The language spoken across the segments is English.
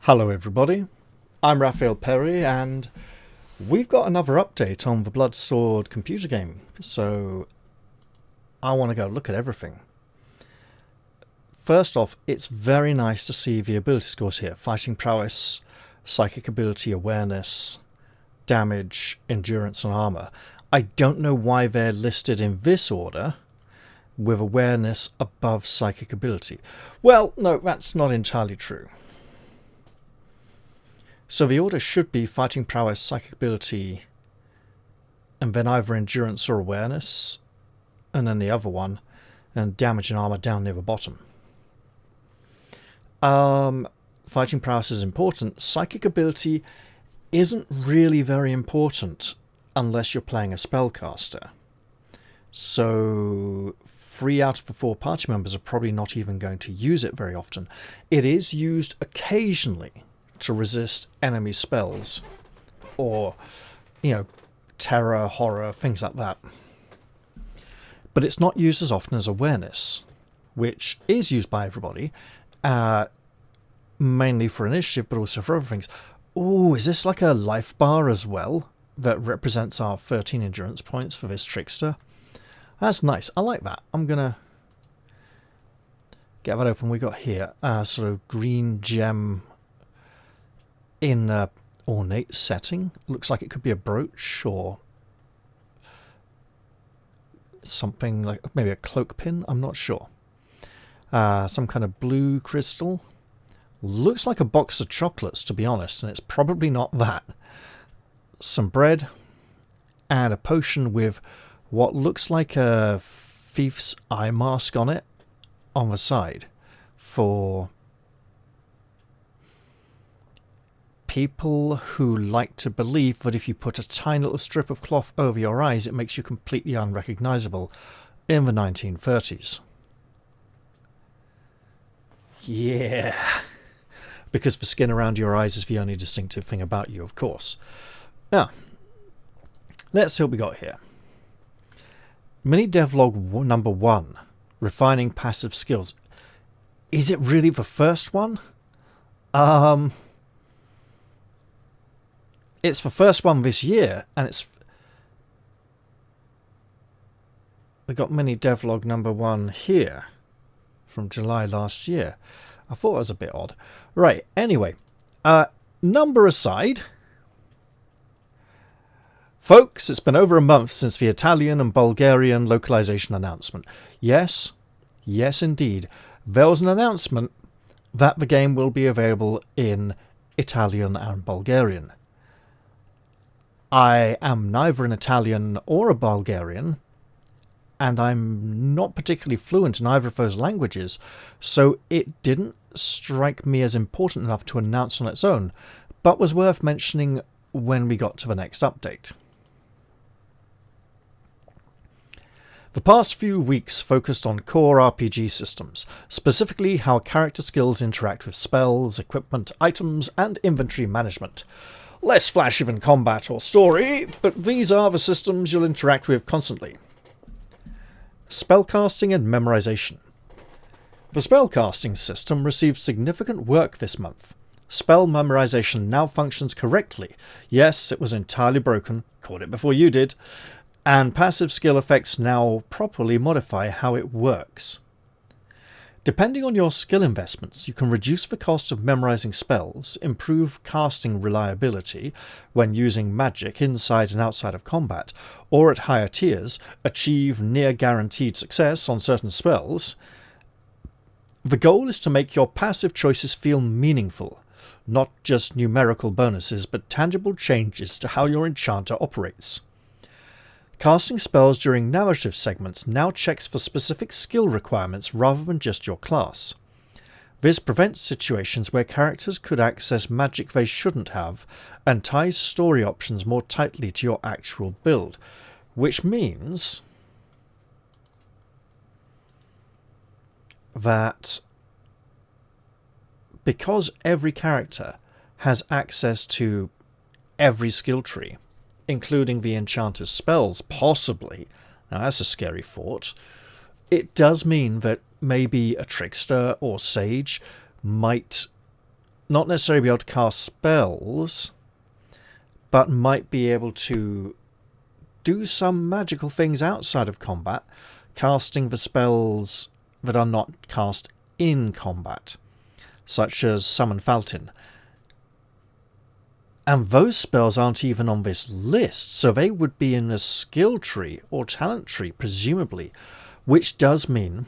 Hello everybody, I'm Raphael Perry and we've got another update on the Blood Sword computer game, so I want to go look at everything. First off, it's very nice to see the ability scores here: fighting prowess, psychic ability, awareness, damage, endurance and armor. I don't know why they're listed in this order, with awareness above psychic ability. Well, no, that's not entirely true. So the order should be fighting prowess, psychic ability, and then either endurance or awareness, and then the other one, and damage and armor down near the bottom. Fighting prowess is important. Psychic ability isn't really very important unless you're playing a spellcaster. So 3 out of the 4 party members are probably not even going to use it very often. It is used occasionally to resist enemy spells, or, terror, horror, things like that. But it's not used as often as awareness, which is used by everybody, mainly for initiative, but also for other things. Oh, is this like a life bar as well that represents our 13 endurance points for this trickster? That's nice. I like that. I'm gonna get that open. We got here sort of green gem in an ornate setting. Looks like it could be a brooch or something, like maybe a cloak pin. I'm not sure. Some kind of blue crystal. Looks like a box of chocolates, to be honest, and it's probably not that. Some bread and a potion with what looks like a thief's eye mask on it on the side for people who like to believe that if you put a tiny little strip of cloth over your eyes, it makes you completely unrecognizable in the 1930s. Yeah. Because the skin around your eyes is the only distinctive thing about you, of course. Now, let's see what we got here. Mini devlog number 1, refining passive skills. Is it really the first one? It's the first one this year, and we got mini devlog number 1 here from July last year. I thought it was a bit odd. Right, anyway, number aside, folks, it's been over a month since the Italian and Bulgarian localization announcement. Yes, indeed, there was an announcement that the game will be available in Italian and Bulgarian. I am neither an Italian or a Bulgarian, and I'm not particularly fluent in either of those languages, so it didn't strike me as important enough to announce on its own, but was worth mentioning when we got to the next update. The past few weeks focused on core RPG systems, specifically how character skills interact with spells, equipment, items, and inventory management. Less flashy than combat or story, but these are the systems you'll interact with constantly. Spellcasting and memorization. The spellcasting system received significant work this month. Spell memorization now functions correctly. Yes, it was entirely broken, caught it before you did, and passive skill effects now properly modify how it works. Depending on your skill investments, you can reduce the cost of memorizing spells, improve casting reliability when using magic inside and outside of combat, or at higher tiers, achieve near guaranteed success on certain spells. The goal is to make your passive choices feel meaningful, not just numerical bonuses, but tangible changes to how your enchanter operates. Casting spells during narrative segments now checks for specific skill requirements rather than just your class. This prevents situations where characters could access magic they shouldn't have, and ties story options more tightly to your actual build, which means that because every character has access to every skill tree, including the enchanter's spells, possibly. Now that's a scary thought. It does mean that maybe a trickster or sage might not necessarily be able to cast spells, but might be able to do some magical things outside of combat, casting the spells that are not cast in combat, such as Summon Faltin. And those spells aren't even on this list, so they would be in a skill tree or talent tree, presumably, which does mean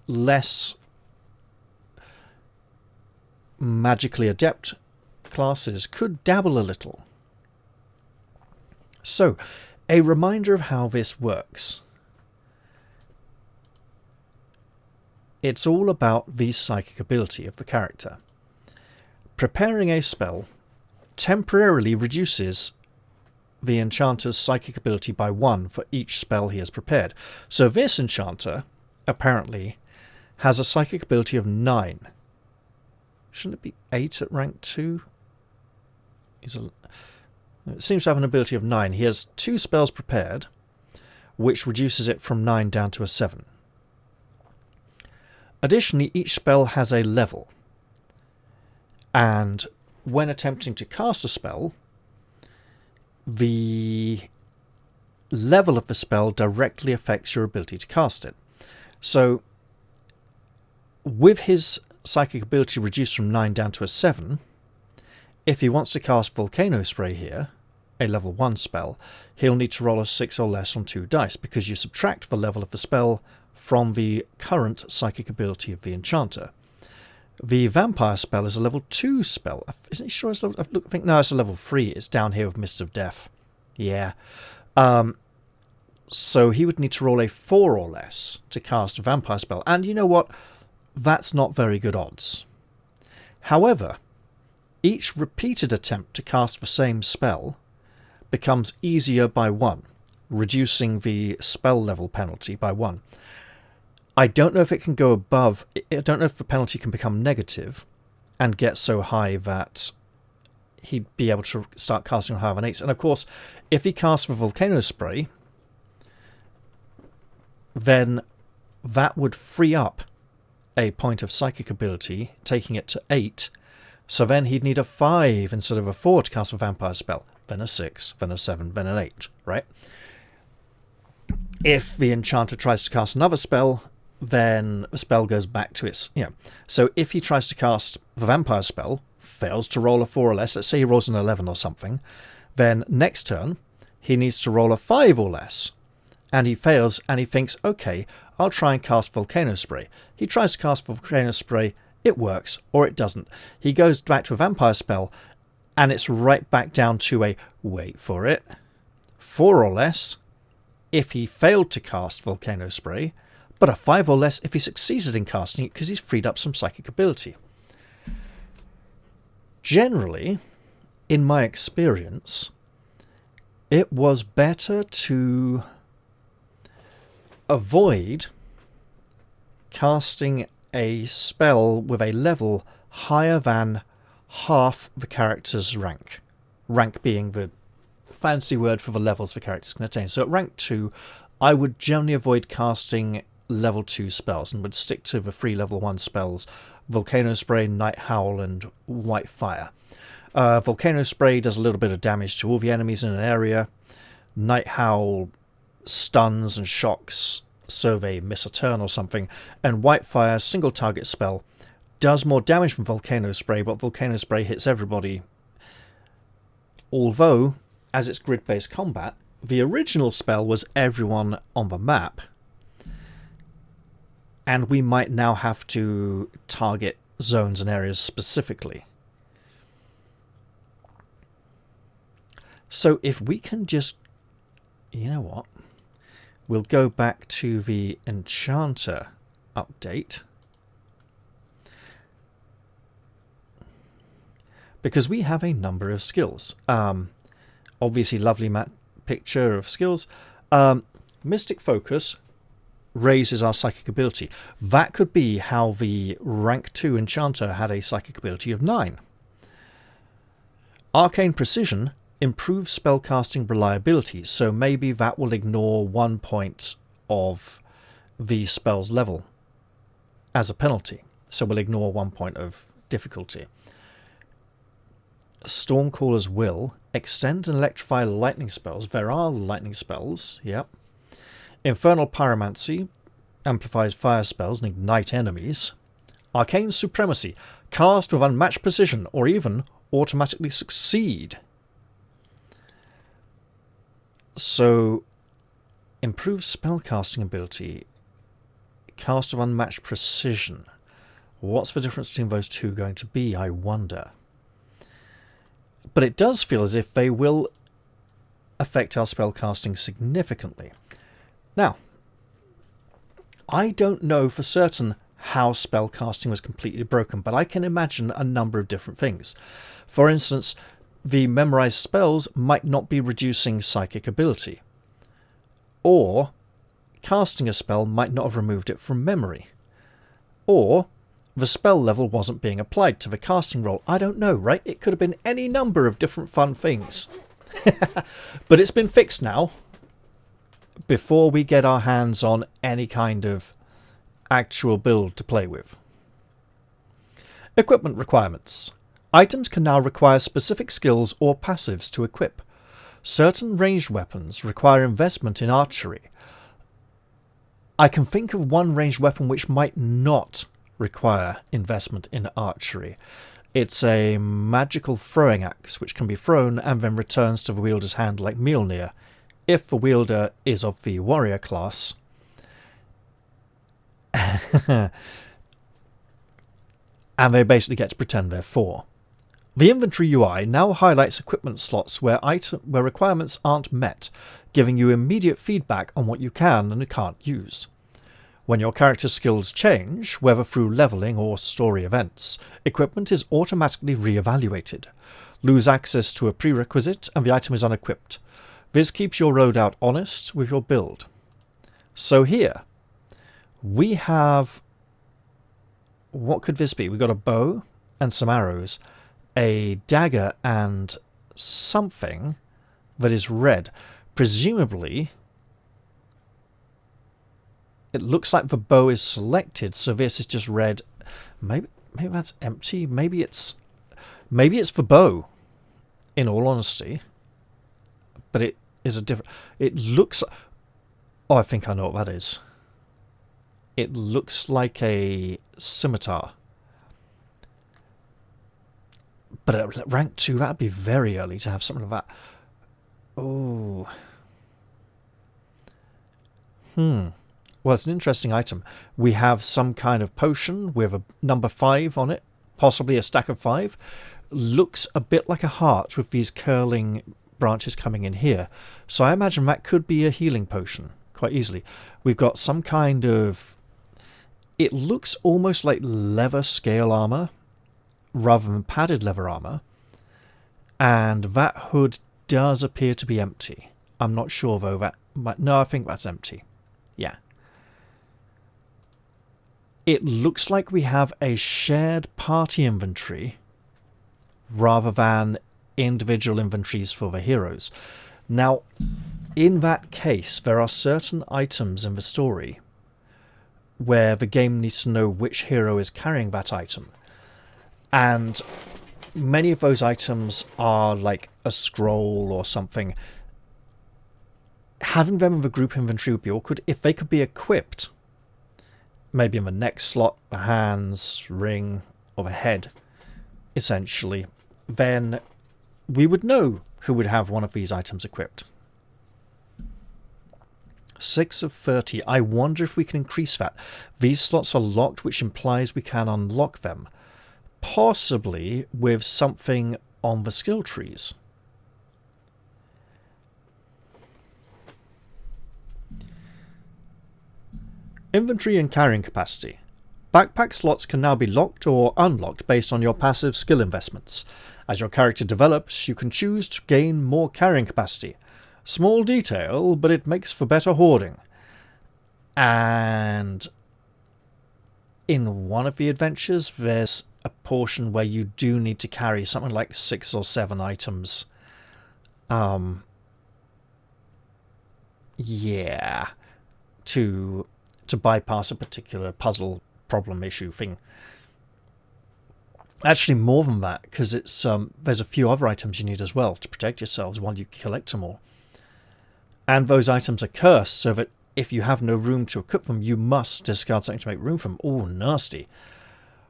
less magically adept classes could dabble a little. So, a reminder of how this works. It's all about the psychic ability of the character. Preparing a spell temporarily reduces the enchanter's psychic ability by 1 for each spell he has prepared. So this enchanter, apparently, has a psychic ability of 9. Shouldn't it be 8 at rank 2? It seems to have an ability of 9. He has 2 spells prepared, which reduces it from 9 down to a 7. Additionally, each spell has a level. And when attempting to cast a spell, the level of the spell directly affects your ability to cast it. So, with his psychic ability reduced from 9 down to a 7, if he wants to cast Volcano Spray here, a level 1 spell, he'll need to roll a 6 or less on 2 dice, because you subtract the level of the spell from the current psychic ability of the enchanter. The vampire spell is a level 2 spell. Isn't he sure it's level... I think, no, it's a level 3. It's down here with Mists of Death. Yeah. So he would need to roll a 4 or less to cast a vampire spell. And you know what? That's not very good odds. However, each repeated attempt to cast the same spell becomes easier by 1, reducing the spell level penalty by 1. I don't know if it can go above... I don't know if the penalty can become negative and get so high that he'd be able to start casting on higher than 8s. And of course, if he casts the Volcano Spray, then that would free up a point of psychic ability, taking it to 8. So then he'd need a 5 instead of a 4 to cast a vampire spell. Then a 6, then a 7, then an 8, right? If the enchanter tries to cast another spell, then the spell goes back to its... So if he tries to cast the vampire spell, fails to roll a 4 or less, let's say he rolls an 11 or something, then next turn he needs to roll a 5 or less. And he fails, and he thinks, okay, I'll try and cast Volcano Spray. He tries to cast Volcano Spray, it works, or it doesn't. He goes back to a vampire spell, and it's right back down to a, wait for it, 4 or less if he failed to cast Volcano Spray, but a 5 or less if he succeeded in casting it because he's freed up some psychic ability. Generally, in my experience, it was better to avoid casting a spell with a level higher than half the character's rank. Rank being the fancy word for the levels the characters can attain. So at rank 2, I would generally avoid casting level 2 spells and would stick to the 3 level 1 spells: Volcano Spray, Night Howl, and White Fire. Volcano Spray does a little bit of damage to all the enemies in an area. Night Howl stuns and shocks so they miss a turn or something. And White Fire, single target spell, does more damage from Volcano Spray, but Volcano Spray hits everybody. Although, as it's grid-based combat, the original spell was everyone on the map, and we might now have to target zones and areas specifically. So if we can just... You know what? We'll go back to the Enchanter update, because we have a number of skills. Obviously, lovely map picture of skills. Mystic Focus raises our psychic ability. That could be how the rank 2 Enchanter had a psychic ability of 9. Arcane Precision improves spellcasting reliability, so maybe that will ignore 1 point of the spell's level as a penalty. So we'll ignore 1 point of difficulty. Stormcaller's Will. Extend and electrify lightning spells. There are lightning spells, yep. Infernal Pyromancy. Amplifies fire spells and ignite enemies. Arcane Supremacy. Cast with unmatched precision or even automatically succeed. So, improves spellcasting ability. Cast with unmatched precision. What's the difference between those two going to be, I wonder? But it does feel as if they will affect our spellcasting significantly. Now, I don't know for certain how spellcasting was completely broken, but I can imagine a number of different things. For instance, the memorized spells might not be reducing psychic ability. Or casting a spell might not have removed it from memory. Or the spell level wasn't being applied to the casting roll. I don't know, right? It could have been any number of different fun things. But it's been fixed now. Before we get our hands on any kind of actual build to play with. Equipment requirements. Items can now require specific skills or passives to equip. Certain ranged weapons require investment in archery. I can think of one ranged weapon which might not require investment in archery. It's a magical throwing axe which can be thrown and then returns to the wielder's hand like Mjolnir, if the wielder is of the warrior class. And they basically get to pretend they're 4. The inventory UI now highlights equipment slots where requirements aren't met, giving you immediate feedback on what you can and can't use. When your character's skills change, whether through leveling or story events, equipment is automatically re-evaluated. Lose access to a prerequisite and the item is unequipped. This keeps your loadout honest with your build. So here, we have... What could this be? We've got a bow and some arrows, a dagger and something that is red. Presumably, it looks like the bow is selected, so this is just red. Maybe that's empty. Maybe it's the bow, in all honesty. But it is a different... It looks... Oh, I think I know what that is. It looks like a scimitar. But at rank 2, that'd be very early to have something like that. Oh. Well, it's an interesting item. We have some kind of potion with a number 5 on it. Possibly a stack of 5. Looks a bit like a heart with these curling branches coming in here. So I imagine that could be a healing potion quite easily. We've got some kind of... It looks almost like leather scale armor rather than padded leather armor. And that hood does appear to be empty. I'm not sure though. No, I think that's empty. Yeah. It looks like we have a shared party inventory rather than individual inventories for the heroes. Now, in that case, there are certain items in the story where the game needs to know which hero is carrying that item. And many of those items are like a scroll or something. Having them in the group inventory would be awkward. If they could be equipped, maybe in the neck slot, the hands, ring, or the head, essentially, then we would know who would have one of these items equipped. 6 of 30. I wonder if we can increase that. These slots are locked, which implies we can unlock them. Possibly with something on the skill trees. Inventory and carrying capacity. Backpack slots can now be locked or unlocked based on your passive skill investments. As your character develops, you can choose to gain more carrying capacity. Small detail, but it makes for better hoarding. And in one of the adventures, there's a portion where you do need to carry something like 6 or 7 items. Yeah. To bypass a particular puzzle problem issue thing. Actually, more than that, because it's there's a few other items you need as well to protect yourselves while you collect them all. And those items are cursed, so that if you have no room to equip them, you must discard something to make room for them. Oh, nasty.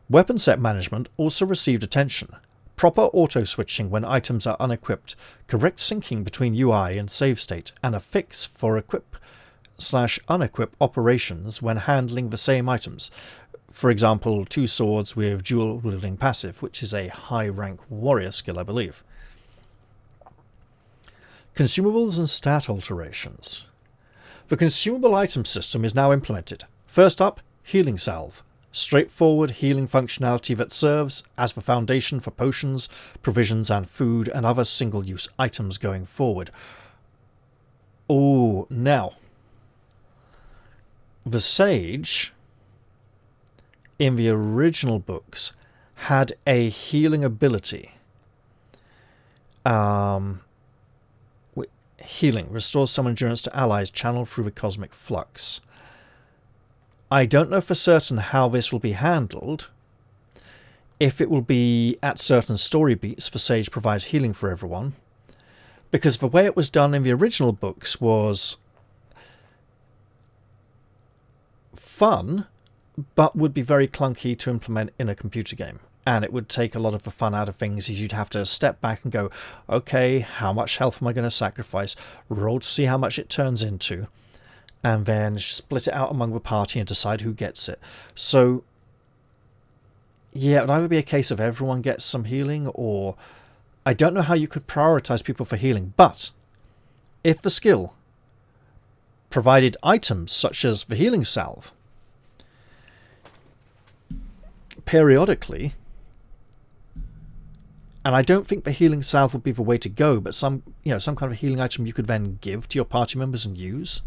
Weapon set management also received attention. Proper auto-switching when items are unequipped, correct syncing between UI and save state, and a fix for equip/unequip operations when handling the same items. For example, 2 swords with dual-wielding passive, which is a high-rank warrior skill, I believe. Consumables and stat alterations. The consumable item system is now implemented. First up, Healing Salve. Straightforward healing functionality that serves as the foundation for potions, provisions and food and other single-use items going forward. Oh, now. The Sage, in the original books, had a healing ability. Healing restores some endurance to allies channeled through the cosmic flux. I don't know for certain how this will be handled. If it will be at certain story beats, the Sage provides healing for everyone. Because the way it was done in the original books was fun, but would be very clunky to implement in a computer game. And it would take a lot of the fun out of things, as you'd have to step back and go, okay, how much health am I going to sacrifice? Roll to see how much it turns into. And then split it out among the party and decide who gets it. So, yeah, it would either be a case of everyone gets some healing, or I don't know how you could prioritize people for healing. But if the skill provided items such as the Healing Salve, periodically, and I don't think the Healing Salve would be the way to go, but some kind of healing item you could then give to your party members and use.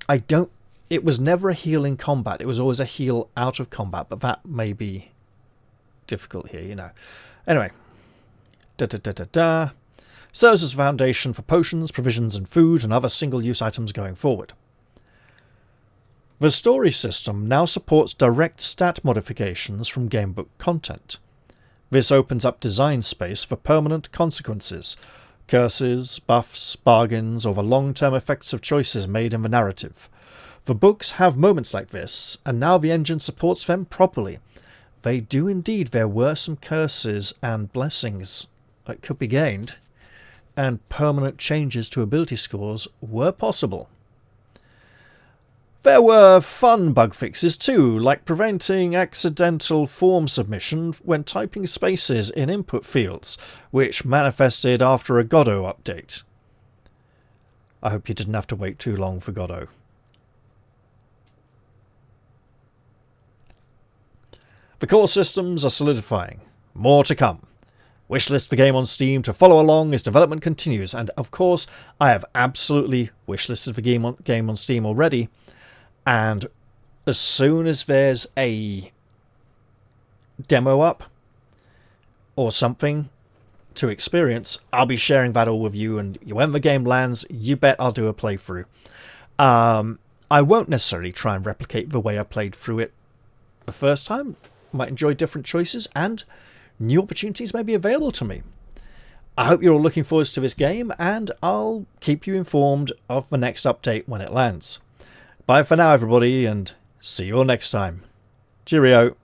It was never a heal in combat. It was always a heal out of combat, but that may be difficult here, Anyway. Serves as a foundation for potions, provisions and food and other single-use items going forward. The story system now supports direct stat modifications from gamebook content. This opens up design space for permanent consequences, curses, buffs, bargains, or the long-term effects of choices made in the narrative. The books have moments like this, and now the engine supports them properly. They do indeed. There were some curses and blessings that could be gained, and permanent changes to ability scores were possible. There were fun bug fixes too, like preventing accidental form submission when typing spaces in input fields, which manifested after a Godot update. I hope you didn't have to wait too long for Godot. The core systems are solidifying. More to come. Wishlist the game on Steam to follow along as development continues, and of course I have absolutely wishlisted the game on Steam already. And as soon as there's a demo up or something to experience, I'll be sharing that all with you. And when the game lands, you bet I'll do a playthrough. I won't necessarily try and replicate the way I played through it the first time. I might enjoy different choices, and new opportunities may be available to me. I hope you're all looking forward to this game, and I'll keep you informed of the next update when it lands. Bye for now, everybody, and see you all next time. Cheerio.